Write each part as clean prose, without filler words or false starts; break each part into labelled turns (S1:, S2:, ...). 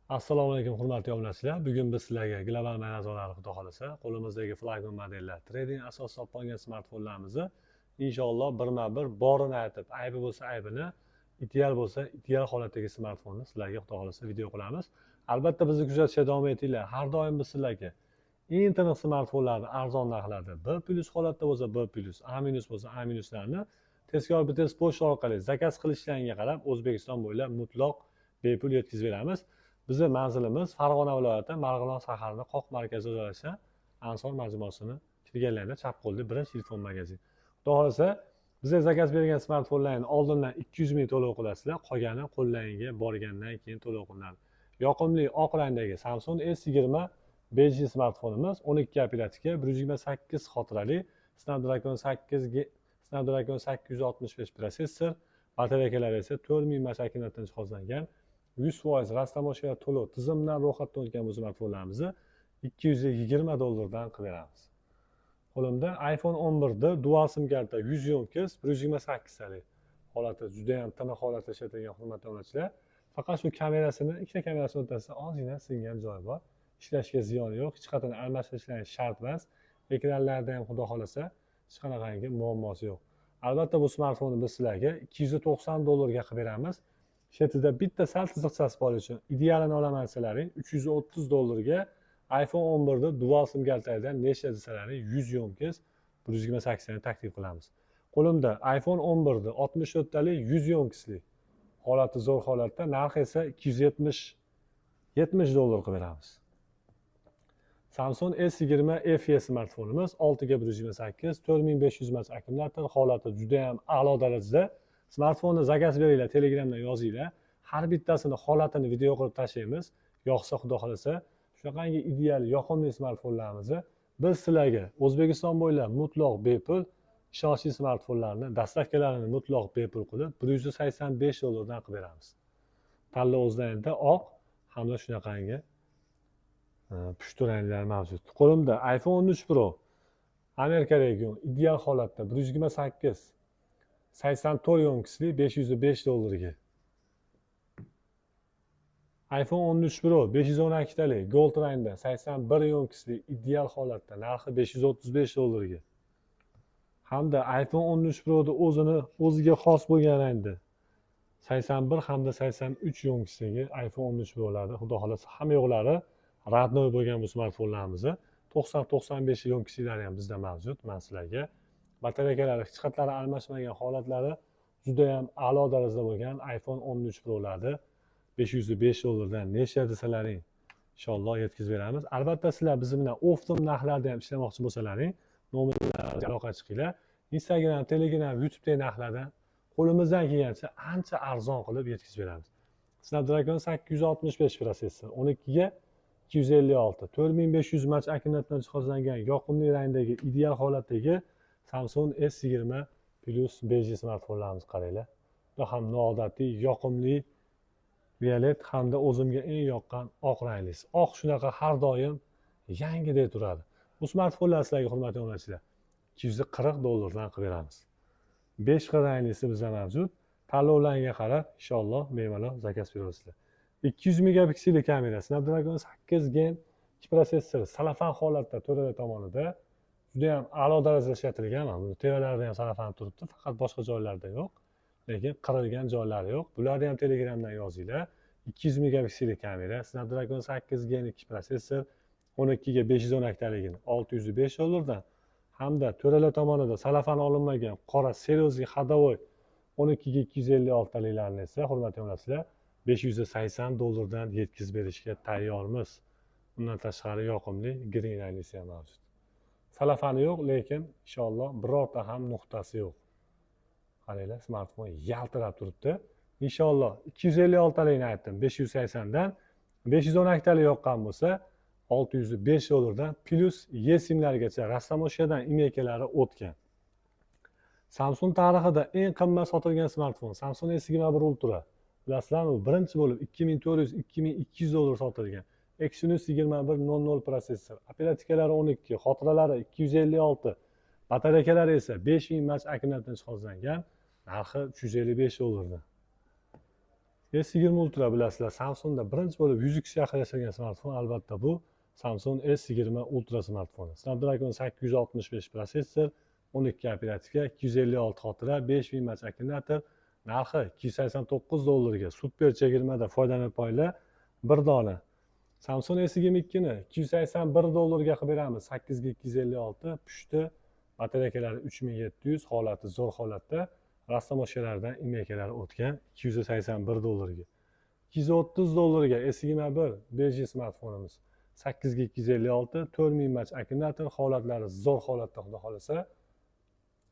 S1: Assalomu alaykum hurmatli obunachilar. Bugun biz sizlarga global manazoratni xudo xolasa qo'limizdagi flagman modellar trading asosida olib qo'ygan smartfonlarimizni inshaalloh birma-bir borini aytib, aybi bo'lsa aybini, ideal bo'lsa ideal holatdagi smartfonni sizlarga xudo xolasa video qilamiz. Albatta bizni kuzatishga davom etinglar. Har doim biz sizlarga eng tiniq smartfonlarni arzon narxlarda B+ holatda bo'lsa B+, A- bo'lsa A- tezkor bitters pochta orqali zakaz qilishlaringga qarab O'zbekiston bo'ylab mutlaq bepul yetkazib beramiz. Bizni manzilimiz Farg'ona viloyati Marg'ilon shaharida Qoq markazida joylashgan Ansor majmuasini kirganlarida chap qo'lda birinchi telefon magazin. Xudo xolasa bizga zakaz bergan smartfonlarni oldindan 200 ming to'lov qilasizlar, qolgani qo'llaringga borgandan keyin to'lov qilinadi. Yoqimli oq rangdagi Samsung S20 bej smartfonimiz 12 operatika, 128 xotirali, Snapdragon 865 protsessor, batareyalar esa 4000 mAh akkumulyatordan jihozlangan. 100% rastamosha to'lov tizimdan ro'yxatdan o'tgan bu smartfonlarimizni $220 qilib beramiz. Qo'limda iPhone 11 dual sim karta 100 yo'nkiz 128 talik holati juda ham tiniq holatda ishlatilgan hurmatli obunachilar. Faqat shu kamerasini, ikkita kamerasini o'rtasida ozgina singan joyi bor. Ishlashga ziyoni yo'q, hech qachon almashtirishlari shart emas. Ekranlarda ham xudo xolasa hech qanaqangi muammosi yo'q. Albatta bu smartfonni biz sizlarga $290 ga qilib beramiz. Chetida bitta sal chiziqchasi bor uchun idealini olaman desalaring $330 ga iPhone 11 dual sim kartadan nechta desalaring 100 yo'nkiz 128 ni taklif qilamiz. Qo'limda iPhone 11 64 talik 100 yo'nkizli holati zo'r holatda, narxi esa $270 qilib beramiz. Samsung S20 FE smartfonimiz 6 ga 128 4500 mAh akkumulyator holati juda ham a'lo darajada. Smartfonni zakaz beringlar, Telegramdan yozinglar. Har bittasini holatini video qilib tashlaymiz. Yoqsa xudo xolasa shunaqangi ideal yoqimli smartfonlarimizni biz sizlarga O'zbekiston bo'ylab mutlaq bepul ishonchli smartfonlarni dastavkalarini mutlaq bepul qilib $185 dan qilib beramiz. Tanlov o'zlarida oq hamda shunaqangi pushti ranglar mavjud. Qo'limda iPhone 13 Pro Amerika region ideal holatda 128 84 yo'nkizli $505 ga. iPhone 13 Pro 512 talik Gold rangda 81 yo'nkizli ideal holatda narxi $535 ga. Hamda iPhone 13 Pro da o'ziga xos bo'lgan rangda 81 hamda 83 yo'nkizdagi iPhone 13 Pro'larda xudo xolasa hamma yo'qlari radnoy bo'lgan bu smartfonlarimizni 90-95 yo'nkizlari ham bizda mavjud. Men sizlarga batareyalar hech qatlari almashmagan holatlari juda ham a'lo darajada bo'lgan iPhone 13 Pro'larda $505 dan nechta desalaring inshaalloh yetkazib beramiz. Albatta sizlar biz bilan oftim narxlarda ham ishlamoqchi bo'lsalaring, nomerlarga aloqa chiqinglar. Instagram, Telegram, YouTube'dagi narxlardan qo'limizdan kelgancha ancha arzon qilib yetkazib beramiz. Snapdragon 865 protsessor 12 ga 256 4500 mAh akkumulyatordan jihozlangan yoqimli rangdagi ideal holatdagi Samsung S20 Plus bej smartfonlarimiz qaranglar. Bu ham noodatiy, yoqimli violet hamda o'zimga eng yoqqan oq ranglisi. Oq shunaqa har doim yangidek turadi. Bu smartfonlar sizlarga hurmatli obunachilar $240 dan qilib beramiz. 5 xil ranglisi bizda mavjud. Tanlovlarga qarab inshaalloh bemalol zakaz berasizlar. 200 megapikselli kamera, Snapdragon 8 Gen 2 protsessor, salafan holatda to'rala tomonida juda ham a'lo darajada ishlatilgan. Bu tevalarida ham salafan turibdi, faqat boshqa joylarda yo'q. Lekin qirilgan joylari yo'q. Bularni ham Telegramdan yozinglar. 200 megapikselli kamera, Snapdragon 8 Gen 2 protsessor, 12 ga 512 taligini $605 dan hamda to'rala tomonida salafan olinmagan qora seriozli hadavoy 12 ga 256 taliklarni esa hurmatli obunachilar $580 dan yetkazib berishga tayyormiz. Bundan tashqari yoqimli green ranglisi ham mavjud. Salafani yo'q, lekin inshaalloh birorta ham nuqtasi yo'q. Qaranglar, smartfon yaltirab turibdi. Inshaalloh 256 talikni aytdim, 580 dan 512 talik yoqqan bo'lsa $605 dan plus eSIMlargacha rastamoshadan imeykalari o'tgan. Samsung tarixida eng qimmat sotilgan smartfon Samsung S21 Ultra. Bilasizlarmi, birinchi bo'lib $2400-2200 sotilgan. Exynos 2100 protsessor, operativkalari 12, xotiralari 256, batareyalar esa 5000 mAh akkumulyatordan jihozlangan. Narxi $355 dan. S20 Ultra bilasizlar, Samsungda birinchi bo'lib 100 kishi yaqin yashagan smartfon. Albatta bu Samsung S20 Ultra smartfoni. Snapdragon 865 protsessor, 12 operativka, 256 xotira, 5000 mAh akkumulyator. Narxi $289 ga super chegirmada foydalanib qo'yinglar. Bir dona Samsung S22 ni $281 ga qilib beramiz. 8 ga 256, pushti, batareykalari 3700, holati zo'r holatda. Rastamoshalardan imeykalari o'tgan $281 ga. $230 ga S21 5G smartfonimiz. 8 ga 256, 4000 mAh akkumulyator, holatlari zo'r holatda, xudo xolasa.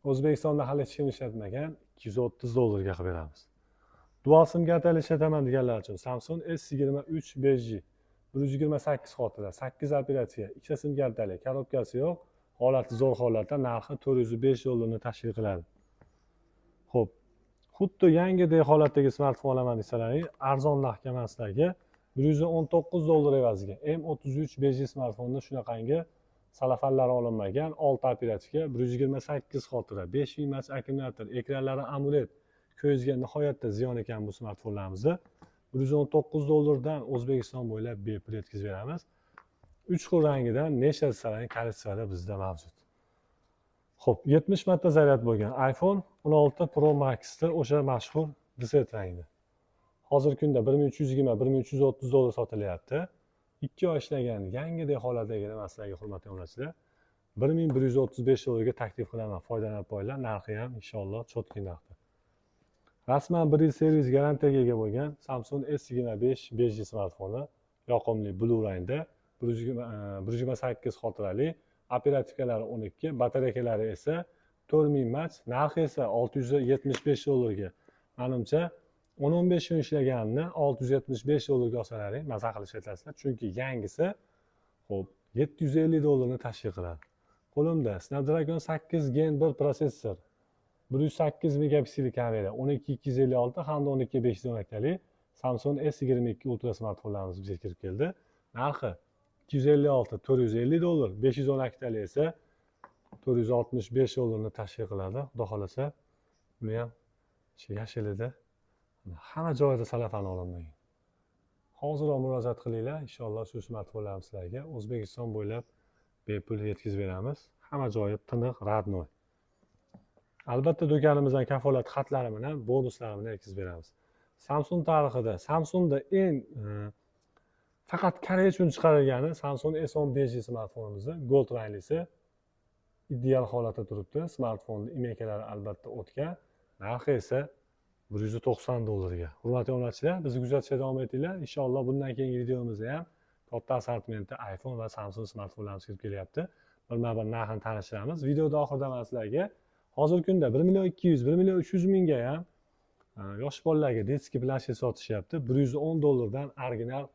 S1: O'zbekistonda hali hech kim ishlatmagan, $230 ga qilib beramiz. Dual sim kartali ishlataman deganlar uchun Samsung S23 5G 128 xotira, 8 operatsiya, 2 sim kartali, korobkasi yo'q, holati zo'r holatda, narxi $405 ni tashkil qiladi. Xo'p, xuddi yangidek holatdagi smartfon olaman desalaring, arzon narxga men sizlarga $119 evaziga M33 5G smartfonni shunaqangi salafanlari olinmagan, 6 operativka, 128 xotira, 5000 mAh akkumulyator, ekranlari AMOLED, ko'zga nihoyatda ziyon ekan bu smartfonlarimizni $119 dan O'zbekiston bo'ylab bepul yetkazib beramiz. 3 xil rangidan nechta desalang kolleksiyada bizda mavjud. Xo'p, 70 marta zaryad bo'lgan iPhone 16 Pro Max'da o'sha mashhur desert rangda. Hozirgi kunda $1320-1330 sotilyapti. 2 oy ishlagan yangidek holatdagi narsalarga hurmatli obunachilar, $1135 ga taklif qilaman. Foydalanib qo'yinglar. Narxi ham inshaalloh chotki narxda. Rasman 1 yil servis garantiyaga ega bo'lgan Samsung S25 5G smartfoni yoqimli blue rangda, 128 xotirali, operativkalari 12, batareykalari esa 4000 mAh, narxi esa $675 ga. Menimcha 10-15 kun ishlaganini $675 ga olsalaring maza qilib aytasizlar, chunki yangisi xo'p $750 ni tashkil qiladi. Qo'limda Snapdragon 8 Gen 1 protsessor, 108 megapiksel kamera, 12-256 hamda 12-512 talik Samsung S22 Ultra smartfonlarimiz bizga kirib keldi. Narxi $256-450, 512 talik esa $465 ni tashkil qiladi. Xudo xolasa, buni ham yashilida hamma joyda salafani olinmagan. Hozirroq murojaat qilinglar, inshaalloh shu smartfonlarni sizlarga O'zbekiston bo'ylab bepul yetkazib beramiz. Hamma joyi tiniq, radnoy. Albatta do'konimizdan kafolat xatlari bilan bonuslarini bilan yetkazib beramiz. Samsung tarixida Samsungda eng faqat Koreya uchun chiqarilgani Samsung S10 5G smartfonimizni gold ranglisi ideal holatda turibdi. Smartfonning imeykalari albatta o'tgan. Narxi esa $190 ga. Hurmatli obunachilar, bizni kuzatishda davom etinglar. Inshaalloh bundan keyingi videomizda ham katta assortimentda iPhone va Samsung smartfonlarimiz kirib kelyapti. Bir-bir narxini tanishtiramiz. Videoda oxirida men sizlarga hozirgi kunda 1.200.000, 1.300.000 mingga ham yosh bolalarga detskiy planshet sotishyapti. $110 dan original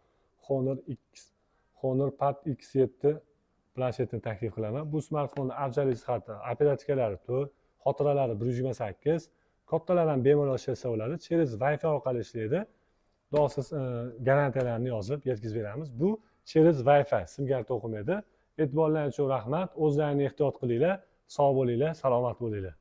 S1: Honor Pad X7 planshetini taklif qilaman. Bu smartfonning afzallik jihati operativkalari 4, xotiralari 128, kattalar ham bemalol ishlasa bo'ladi. Через Wi-Fi orqali ishlaydi. Xudo garantiyalarni yozib yetkazib beramiz. Bu через Wi-Fi sim karta o'qimaydi. E'tiborlaringiz uchun rahmat. O'zlaringizni ehtiyot qilinglar. Sog' bo'linglar, salomat bo'linglar.